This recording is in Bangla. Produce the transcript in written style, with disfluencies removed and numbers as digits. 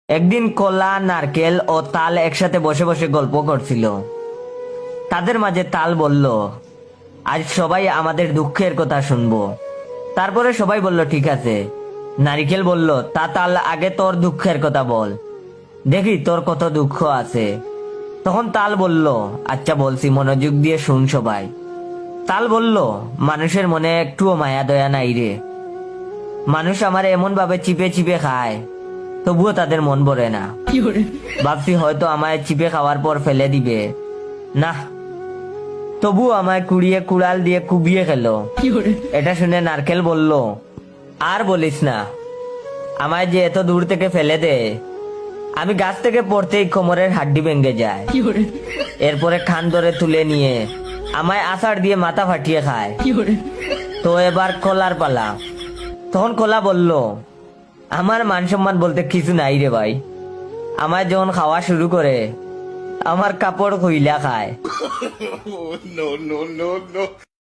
একদিন কলা, নারকেল ও তাল একসাথে বসে বসে গল্প করছিল। তাদের মাঝে তাল বলল, আজ সবাই আমাদের দুঃখের কথা শুনবো। তারপরে সবাই বলল ঠিক আছে। নারিকেল বলল, তা তাল আগে তোর দুঃখের কথা বল, দেখি তোর কত দুঃখ আছে। তখন তাল বলল, আচ্ছা বলছি, মনোযোগ দিয়ে শুন সবাই। তাল বলল, মানুষের মনে একটুও মায়া দয়া নাই রে। মানুষ আমার এমন ভাবে চিপে চিপে খায়, তবুও তাদের মন ভরে না। ভাবছি হয়তো আমায় চিপে খাওয়ার পর ফেলে দিবে, না, তবু আমায় কুড়িয়ে কুড়াল দিয়ে কুবিয়ে খেলো। এটা শুনে নারকেল বলল, আর বলিস না, আমায় যে এত দূর থেকে ফেলে দে, আমি গাছ থেকে পড়তেই কোমরের হাড্ডি ভেঙে যায়। এরপরে খান ধরে তুলে নিয়ে আমায় আষাঢ় দিয়ে মাথা ফাটিয়ে খায়। তো এবার কলার পালা। তখন কলা বলল, আমার মান সম্মান বলতে কিছু নাই রে ভাই। আমায় যখন খাওয়া শুরু করে, আমার কাপড় খুইলা খায়। No, no, no, no.